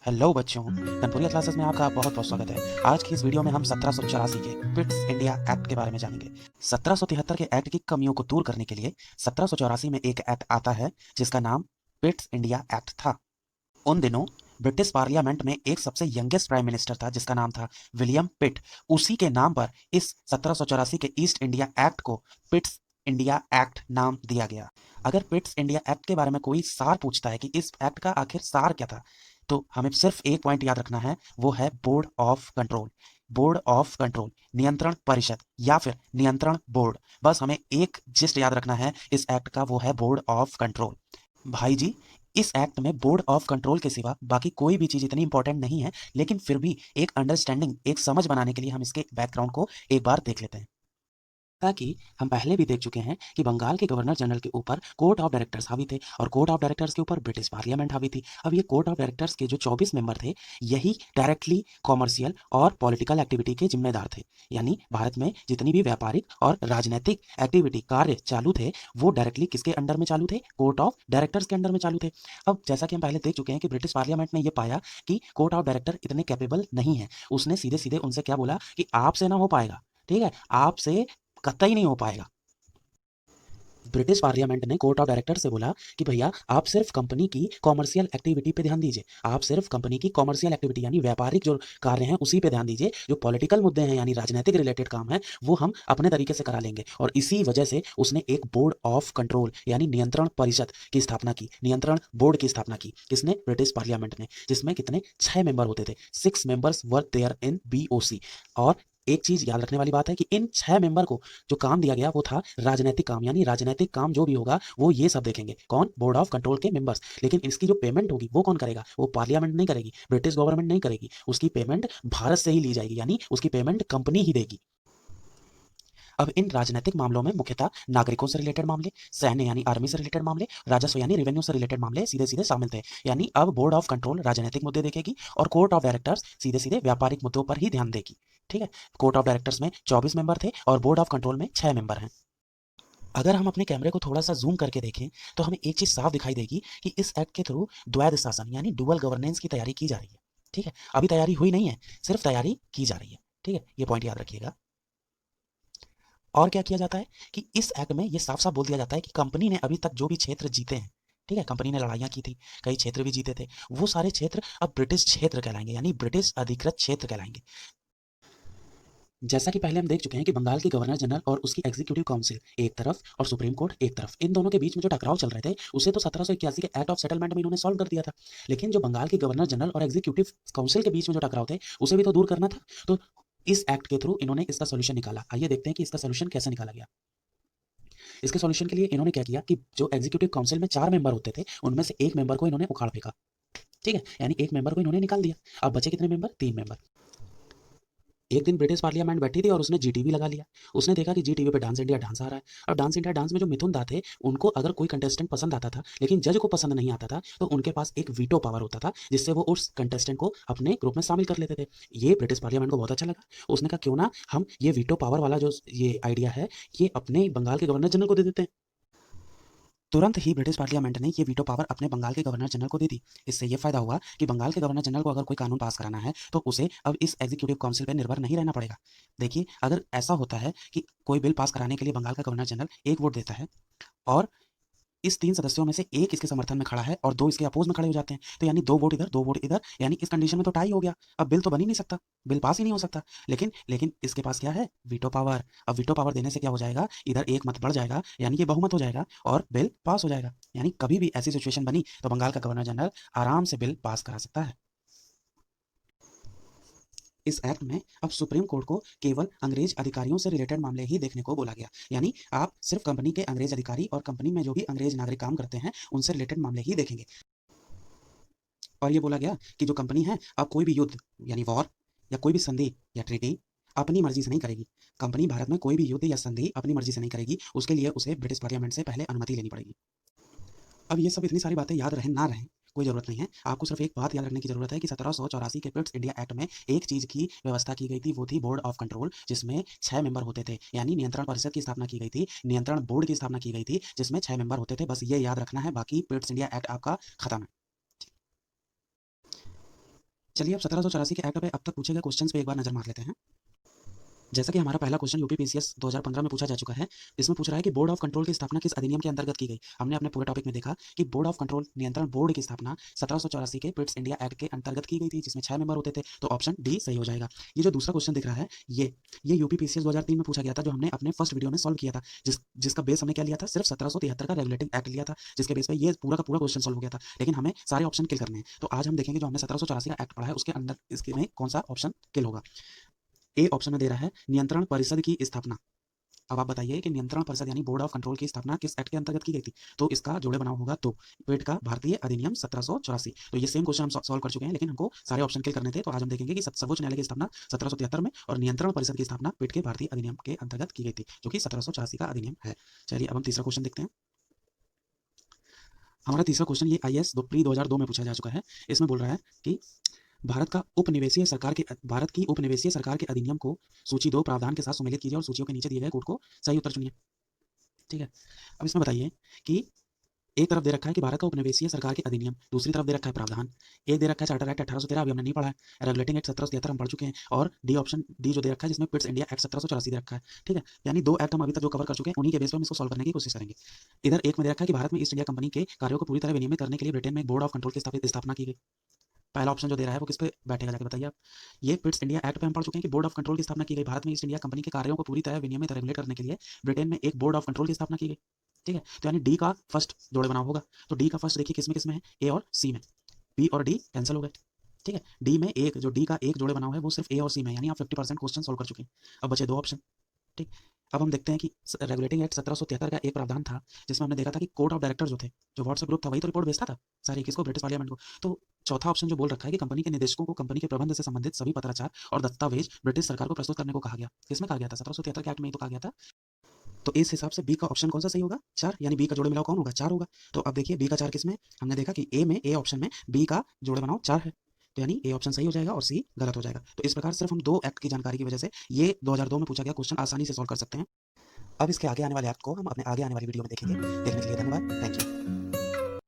Hello बच्चों, कनपुरिया classes में आपका बहुत बहुत स्वागत है। आज की इस वीडियो में हम 1784 के पिट्स इंडिया एक्ट के बारे में जानेंगे। 1773 के एक्ट की कमियों को दूर करने के लिए 1784 में एक एक्ट आता है जिसका नाम पिट्स इंडिया एक्ट था। उन दिनों ब्रिटिश पार्लियामेंट में एक सबसे यंगेस्ट प्राइम मिनिस्टर था जिसका नाम था विलियम पिट। उसी के नाम पर इस 1784 के ईस्ट इंडिया एक्ट को पिट्स इंडिया एक्ट नाम दिया गया। अगर पिट्स इंडिया एक्ट के बारे में कोई सार पूछता है कि इस एक्ट का आखिर सार क्या था, तो हमें सिर्फ एक पॉइंट याद रखना है, वो है board of control. Board of control, नियंत्रण परिषद या फिर नियंत्रण बोर्ड। बस हमें एक जिस्ट याद रखना है इस एक्ट का, वो है बोर्ड ऑफ कंट्रोल। भाई जी, इस एक्ट में बोर्ड ऑफ कंट्रोल के सिवा बाकी कोई भी चीज इतनी इंपॉर्टेंट नहीं है, लेकिन फिर भी एक अंडरस्टैंडिंग, एक समझ बनाने के लिए हम इसके बैकग्राउंड को एक बार देख लेते हैं। ताकि हम पहले भी देख चुके हैं कि बंगाल के गवर्नर जनरल के ऊपर कोर्ट ऑफ डायरेक्टर्स हावी थे और कोर्ट ऑफ डायरेक्टर्स के ऊपर ब्रिटिश पार्लियामेंट हावी थी। अब ये कोर्ट ऑफ डायरेक्टर्स के जो 24 मेंबर थे, यही डायरेक्टली कॉमर्शियल और पॉलिटिकल एक्टिविटी के जिम्मेदार थे। यानी भारत में जितनी भी व्यापारिक और राजनीतिक एक्टिविटी कार्य चालू थे, वो डायरेक्टली किसके अंडर में चालू थे? कोर्ट ऑफ डायरेक्टर्स के अंडर में चालू थे। अब जैसा कि हम पहले देख चुके हैं कि ब्रिटिश पार्लियामेंट ने यह पाया कि कोर्ट ऑफ डायरेक्टर इतने कैपेबल नहीं है। उसने सीधे सीधे उनसे क्या बोला कि आपसे ना हो पाएगा, ठीक है, आपसे कतई नहीं हो पाएगा। ब्रिटिश पार्लियामेंट ने कोर्ट ऑफ डायरेक्टर से बोला कि भैया आप सिर्फ कंपनी की कॉमर्शियल एक्टिविटी पे ध्यान दीजिए। आप सिर्फ कंपनी की कॉमर्शियल एक्टिविटी यानी व्यापारिक जो कार्य हैं उसी पे ध्यान दीजिए। जो पॉलिटिकल मुद्दे हैं यानी राजनीतिक रिलेटेड काम है, वो हम अपने तरीके से करा लेंगे। और इसी वजह से उसने एक बोर्ड ऑफ कंट्रोल यानी नियंत्रण परिषद की स्थापना की, नियंत्रण बोर्ड की स्थापना की। किसने? ब्रिटिश पार्लियामेंट ने। जिसमें कितने? 6 मेंबर होते थे। 6 members were there in BOC। और एक चीज याद रखने वाली बात है कि इन 6 मेंबर को जो काम दिया गया वो था राजनीतिक काम, यानी राजनीतिक काम जो भी होगा वो ये सब देखेंगे। कौन? बोर्ड ऑफ कंट्रोल के मेंबर्स। लेकिन इसकी जो पेमेंट होगी वो कौन करेगा? वो पार्लियामेंट नहीं करेगी, ब्रिटिश गवर्नमेंट नहीं करेगी। उसकी पेमेंट भारत से ही ली जाएगी, यानी उसकी पेमेंट कंपनी ही देगी। अब इन राजनीतिक मामलों में मुख्यतः नागरिकों से रिलेटेड मामले, सैन्य यानी आर्मी से रिलेटेड मामले, राजस्व यानी रेवेन्यू से रिलेटेड मामले सीधे सीधे शामिल थे। यानी अब बोर्ड ऑफ कंट्रोल राजनीतिक मुद्दे देखेगी और कोर्ट ऑफ डायरेक्टर्स सीधे सीधे व्यापारिक मुद्दों पर ही ध्यान देगी। ठीक है। कोर्ट ऑफ डायरेक्टर्स में 24 मेंबर थे और बोर्ड ऑफ कंट्रोल में 6 मेंबर हैं। अगर हम अपने कैमरे को थोड़ा सा जूम करके देखें तो हमें एक चीज साफ दिखाई देगी कि इस एक्ट के थ्रू द्वैध शासन यानी डुअल गवर्नेंस की तैयारी की जा रही है। ठीक है, अभी तैयारी हुई नहीं है, सिर्फ तैयारी की जा रही है। ठीक है, ये पॉइंट याद रखिएगा। और क्या किया जाता है कि इस एक्ट में ये साफ साफ बोल दिया जाता है कि कंपनी ने अभी तक जो भी क्षेत्र जीते हैं, ठीक है, कंपनी ने लड़ाइयाँ की थी, कई क्षेत्र भी जीते थे, वो सारे क्षेत्र अब ब्रिटिश क्षेत्र कहलाएंगे, यानी ब्रिटिश अधिकृत क्षेत्र कहलाएंगे। जैसा कि पहले हम देख चुके हैं कि बंगाल की गवर्नर जनरल और उसकी एग्जीक्यूटिव काउंसिल एक तरफ और सुप्रीम कोर्ट एक तरफ, इन दोनों के बीच में जो टकराव चल रहे थे उसे तो 1781 के एक्ट ऑफ सेटलमेंट में इन्होंने सॉल्व कर दिया था। लेकिन जो बंगाल की गवर्नर जनरल और एग्जीक्यूटिव काउंसिल के बीच में जो टकराव थे उसे भी तो दूर करना था। तो इस एक्ट के थ्रू इन्होंने इसका सोल्यूशन निकाला। आइए देखते हैं कि इसका सोल्यूशन कैसे निकाला गया। इसके सॉल्यूशन के लिए इन्होंने क्या किया कि जो एग्जीक्यूटिव काउंसिल में 4 मेंबर होते थे उनमें से एक मेंबर को इन्होंने उखाड़ फेंका। ठीक है, यानी एक मेंबर को इन्होंने निकाल दिया। अब बचे कितने मेंबर? 3 मेंबर। एक दिन ब्रिटिश पार्लियामेंट बैठी थी और उसने जीटीवी लगा लिया। उसने देखा कि जीटीवी पे डांस इंडिया डांस आ रहा है। अब डांस इंडिया डांस में जो मिथुन दा थे, उनको अगर कोई कंटेस्टेंट पसंद आता था लेकिन जज को पसंद नहीं आता था, तो उनके पास एक वीटो पावर होता था जिससे वो उस कंटेस्टेंट को अपने ग्रुप में शामिल कर लेते थे। ये ब्रिटिश पार्लियामेंट को बहुत अच्छा लगा। उसने कहा क्यों ना हम ये वीटो पावर वाला जो ये आइडिया है, ये अपने बंगाल के गवर्नर जनरल को दे देते हैं। तुरंत ही ब्रिटिश पार्लियामेंट ने ये वीटो पावर अपने बंगाल के गवर्नर जनरल को दे दी। इससे ये फायदा हुआ कि बंगाल के गवर्नर जनरल को अगर कोई कानून पास कराना है तो उसे अब इस एग्जीक्यूटिव काउंसिल पर निर्भर नहीं रहना पड़ेगा। देखिए, अगर ऐसा होता है कि कोई बिल पास कराने के लिए बंगाल का गवर्नर जनरल एक वोट देता है और इस 3 सदस्यों में से एक इसके समर्थन में खड़ा है और 2 इसके अपोज में खड़े हो जाते हैं, तो यानी 2 वोट इधर 2 वोट इधर, यानी इस कंडीशन में तो टाई हो गया। अब बिल तो बन ही नहीं सकता, बिल पास ही नहीं हो सकता। लेकिन इसके पास क्या है? Veto power. अब वीटो पावर देने से क्या हो जाएगा? इधर एक मत बढ़ जाएगा, यानी ये बहुमत हो जाएगा और बिल पास हो जाएगा। यानी कभी भी ऐसी सिचुएशन बनी तो बंगाल का गवर्नर जनरल आराम से बिल पास करा सकता है। इस एक्ट में अब सुप्रीम कोर्ट को केवल अंग्रेज अधिकारियों से रिलेटेड मामले ही देखने को बोला गया। यानी आप सिर्फ कंपनी के अंग्रेज अधिकारी और कंपनी में जो भी अंग्रेज नागरिक काम करते हैं उनसे रिलेटेड मामले ही देखेंगे। और ये बोला गया कि जो कंपनी है अब कोई भी युद्ध यानी वॉर या कोई भी संधि या ट्रीटी अपनी मर्जी से नहीं करेगी। कंपनी भारत में कोई भी युद्ध या संधि अपनी मर्जी से नहीं करेगी, उसके लिए उसे ब्रिटिश पार्लियामेंट से पहले अनुमति लेनी पड़ेगी। अब ये सब इतनी सारी बातें याद रहें ना रहें, कोई ज़रूरत नहीं है। आपको सिर्फ एक बात याद रखने की ज़रूरत है कि 1784 के पिट्स इंडिया एक्ट में एक चीज़ की व्यवस्था की गई थी, वो थी बोर्ड ऑफ कंट्रोल, जिसमें 6 मेंबर होते थे। यानी नियंत्रण परिषद की स्थापना की गई थी, नियंत्रण बोर्ड की स्थापना की गई थी, जिसमें 6 मेंबर होते थे। बस ये याद रखना है, बाकी पिट्स इंडिया एक्ट आपका खत्म है। चलिए अब 1784 के एक्ट पे अब तक पूछे गए क्वेश्चंस पे एक बार नजर मार लेते हैं। जैसा कि हमारा पहला क्वेश्चन यूपीपीसीएस 2015 में पूछा जा चुका है, इसमें पूछ रहा है कि बोर्ड ऑफ कंट्रोल की स्थापना किस अधिनियम के अंतर्गत की गई। हमने अपने पूरे टॉपिक में देखा कि बोर्ड ऑफ कंट्रोल नियंत्रण बोर्ड की स्थापना 1784 के पिट्स इंडिया एक्ट के अंतर्गत की गई थी, जिसमें 6 मेंबर होते थे। तो ऑप्शन डी सही हो जाएगा। ये जो दूसरा क्वेश्चन दिख रहा है, ये यूपीपीसीएस 2003 में पूछा गया था, जो हमने अपने फर्स्ट वीडियो में सॉल्व किया था, जिसका बेस हमने क्या लिया था, सिर्फ 1773 का रेगुलेटिंग एक्ट लिया था, जिसके बेस पे ये पूरा का पूरा क्वेश्चन सॉल्व हो गया था। लेकिन हमें सारे ऑप्शन किल करने हैं, तो आज हम देखेंगे जो हमने 1784 का एक्ट पढ़ा है उसके अंदर इसके में कौन सा ऑप्शन किल होगा। ए ऑप्शन में दे रहा है नियंत्रण परिषद की स्थापना। अब आप बताइए कि नियंत्रण परिषद यानी बोर्ड ऑफ कंट्रोल की स्थापना किस एक्ट के अंतर्गत की गई थी। तो इसका जोड़े बनाव होगा तो पेट का भारतीय अधिनियम 1784। तो ये सेम क्वेश्चन हम सॉल्व कर चुके हैं, लेकिन हमको सारे ऑप्शन किल करने थे। तो आज हम देखेंगे कि सर्वोच्च न्यायालय की स्थापना 1773 में और नियंत्रण परिषद की स्थापना पेट के भारतीय अधिनियम के अंतर्गत की गई थी, जो कि 1784 का अधिनियम है। चलिए अब हम तीसरा क्वेश्चन देखते हैं। हमारा तीसरा क्वेश्चन ये IAS प्री 2002 में पूछा जा चुका है। इसमें बोल रहा है कि भारत की उपनिवेशीय सरकार के अधिनियम को सूची 2 प्रावधान के साथ सम्मिलित कीजिए और सूचियों के नीचे दिए गए कोड को सही उत्तर चुनिए। ठीक है, अब इसमें बताइए कि एक तरफ दे रखा है कि भारत का उपनिवेशीय सरकार के अधिनियम, दूसरी तरफ दे रखा है प्रावधान। एक दे रखा है चार्टर एक्ट 1813, अभी हमने नहीं पढ़ा है। रेगुलेटिंग एक्ट 1773 हम पढ़ चुके हैं। और डी ऑप्शन डी जो दे रखा है, जिसमें पिट्स इंडिया एक्ट 1784 दे रखा है। ठीक है, यानी 2 एक्ट हम अभी तक जो कवर कर चुके हैं, उन्हीं के बेस पर हम इसको सॉल्व करने की कोशिश करेंगे। इधर एक में दे रखा है कि भारत में ईस्ट इंडिया कंपनी के कार्यों को पूरी तरह विनियमित करने के लिए ब्रिटेन में एक बोर्ड ऑफ कंट्रोल की स्थापना की गई। पहला ऑप्शन जो दे रहा है वो किस पे बैठेगा जाके बताइए आप। ये पिट्स इंडिया एक्ट पे हम पढ़ चुके हैं कि बोर्ड ऑफ कंट्रोल की स्थापना की गई। भारत में ईस्ट इंडिया कंपनी के कार्यों को पूरी तरह विनियमित रेगुलेट करने के लिए ब्रिटेन में एक बोर्ड ऑफ कंट्रोल की स्थापना की गई। ठीक है, तो यानी डी का फर्स्ट जोड़े बनाव होगा। तो डी का फर्स्ट देखिए किस में है, ए और सी में। बी और डी कैंसिल हो गए। ठीक है, डी में एक जो डी का एक जोड़े बनाव है वो सिर्फ ए और सी में, यानी आप 50% क्वेश्चन सोल्व कर चुके हैं। अब बचे 2 ऑप्शन। ठीक, अब हम देखते हैं कि रेगुलेटिंग एक्ट 1773 का एक प्रावधान था, जिसमें हमने देखा था कि कोड ऑफ डायरेक्टर जो थे, जो व्हाट्सएप ग्रुप था, वही तो रिपोर्ट भेजता था सारी किसको, ब्रिटिश पार्लियामेंट को। तो चौथा ऑप्शन जो बोल रखा है कि कंपनी के निदेशकों को कंपनी के प्रबंध से संबंधित सभी पत्राचार और दस्तावेज ब्रिटिश सरकार को प्रस्तुत करने को कहा गया। किसमें कहा गया था, 1773 के एक्ट में ही तो कहा गया था। तो इस हिसाब से बी का ऑप्शन कौन सा सही होगा, 4, यानी बी का जोड़े मिलाओ कौन होगा, 4 होगा। तो अब देखिए बी का 4 किसमें, हमने देखा कि ए ऑप्शन में बी का जोड़े बनाओ 4 है, तो यानी ए ऑप्शन सही हो जाएगा और सी गलत हो जाएगा। तो इस प्रकार सिर्फ हम 2 एक्ट की जानकारी की वजह से ये 2002 में पूछा गया क्वेश्चन आसानी से सॉल्व कर सकते हैं। अब इसके आगे आने वाले एक्ट को हम अपने आगे आने वाली वीडियो में देखेंगे। देखने के लिए धन्यवाद, थैंक यू।